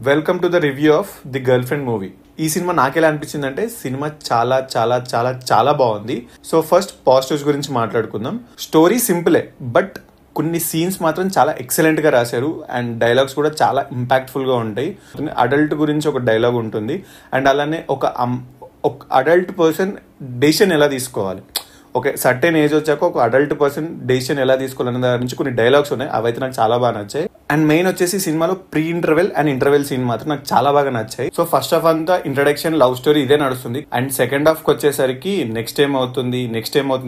Welcome to the review of the girl friend movie. ఈ cinema నాకెలా అనిపించింది అంటే సినిమా చాలా చాలా చాలా చాలా బాగుంది. సో ఫస్ట్ పాజిటివ్స్ గురించి మాట్లాడుకుందాం. స్టోరీ సింపులే, బట్ కొన్ని సీన్స్ మాత్రం చాలా ఎక్సలెంట్ గా రాశారు అండ్ డైలాగ్స్ కూడా చాలా ఇంపాక్ట్ఫుల్ గా ఉంటాయి. అడల్ట్ గురించి ఒక డైలాగ్ ఉంటుంది అండ్ అలానే ఒక అడల్ట్ పర్సన్ డెసిషన్ ఎలా తీసుకోవాలి, ఓకే సర్టెన్ ఏజ్ వచ్చాక ఒక అడల్ట్ పర్సన్ డెసిషన్ ఎలా తీసుకోవాలనే దాని నుంచి కొన్ని డైలాగ్స్ ఉన్నాయి. అవైతే నాకు చాలా బాగా నచ్చాయి. అండ్ మెయిన్ వచ్చేసి సినిమాలో pre interval and interval scene మాత్రం నాకు చాలా బాగా నచ్చాయి. సో ఫస్ట్ హాఫ్ అంతా ఇంట్రడక్షన్ లవ్ స్టోరీ ఇదే నడుస్తుంది అండ్ సెకండ్ హాఫ్ కి వచ్చేసరికి నెక్స్ట్ ఏం అవుతుంది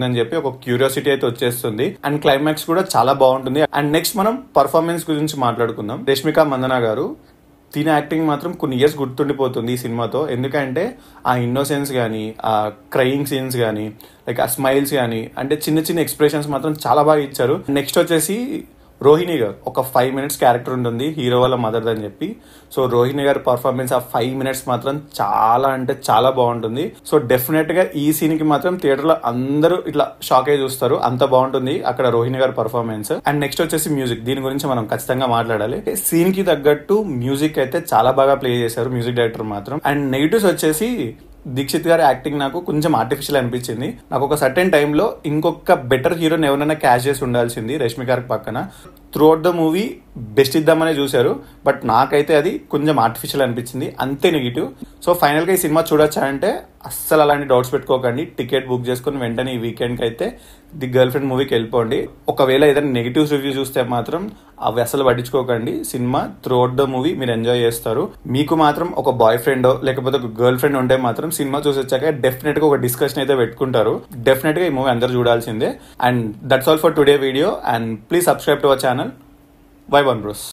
అని చెప్పి ఒక క్యూరియాసిటీ అయితే వచ్చేస్తుంది అండ్ క్లైమాక్స్ కూడా చాలా బాగుంటుంది. అండ్ నెక్స్ట్ మనం పర్ఫార్మెన్స్ గురించి మాట్లాడుకుందాం. రష్మిక మందన గారు, తిన యాక్టింగ్ మాత్రం కొన్ని ఇయర్స్ గుర్తుండిపోతుంది ఈ సినిమాతో. ఎందుకంటే ఆ ఇన్నోసెన్స్ కానీ, ఆ క్రయింగ్ సీన్స్ కానీ, లైక్ ఆ స్మైల్స్ కానీ, అంటే చిన్న చిన్న ఎక్స్ప్రెషన్స్ మాత్రం చాలా బాగా ఇచ్చారు. నెక్స్ట్ వచ్చేసి రోహిణి గారు, ఒక 5 minutes క్యారెక్టర్ ఉంటుంది హీరో వాళ్ళ మదర్ అని చెప్పి. సో రోహిణి గారి పర్ఫార్మెన్స్ ఆ 5 minutes మాత్రం చాలా అంటే చాలా బాగుంటుంది. సో డెఫినెట్ గా ఈ సీన్ కి మాత్రం థియేటర్ లో అందరూ ఇట్లా షాక్ అయి చూస్తారు, అంత బాగుంటుంది అక్కడ రోహిణి గారి పర్ఫార్మెన్స్. అండ్ నెక్స్ట్ వచ్చేసి మ్యూజిక్, దీని గురించి మనం ఖచ్చితంగా మాట్లాడాలి. సీన్ కి తగ్గట్టు మ్యూజిక్ అయితే చాలా బాగా ప్లే చేశారు మ్యూజిక్ డైరెక్టర్ మాత్రం. అండ్ నెగిటివ్స్ వచ్చేసి దీక్షిత్ గారి యాక్టింగ్ నాకు కొంచెం ఆర్టిఫిషియల్ అనిపించింది. నాకు ఒక సర్టెన్ టైంలో ఇంకొక బెటర్ హీరోని ఎవరైనా క్యాష్ చేసి ఉండాల్సింది రష్మిక గారికి పక్కన. Throughout the movie best ఇద్దామనే చూశారు, బట్ నాకైతే అది కొంచెం ఆర్టిఫిషియల్ అనిపించింది, అంతే నెగిటివ్. సో ఫైనల్ గా ఈ సినిమా చూడొచ్చా అంటే అస్సలు అలాంటి డౌట్స్ పెట్టుకోకండి. టికెట్ బుక్ చేసుకుని వెంటనే ఈ వీకెండ్ కి అయితే ది గర్ల్ ఫ్రెండ్ మూవీకి వెళ్ళిపోండి. ఒకవేళ ఏదైనా నెగిటివ్స్ రివ్యూ చూస్తే మాత్రం అవి అసలు పట్టించుకోకండి. సినిమా త్రూ అవుట్ ద మూవీ మీరు ఎంజాయ్ చేస్తారు. మీకు మాత్రం ఒక బాయ్ ఫ్రెండ్ లేకపోతే ఒక గర్ల్ ఫ్రెండ్ ఉంటే మాత్రం సినిమా చూసి వచ్చాక డెఫినెట్ గా ఒక డిస్కషన్ అయితే పెట్టుకుంటారు. డెఫినెట్ గా ఈ మూవీ అందరూ చూడాల్సిందే. And that's all for today video and please subscribe to our channel. Bye bye bros.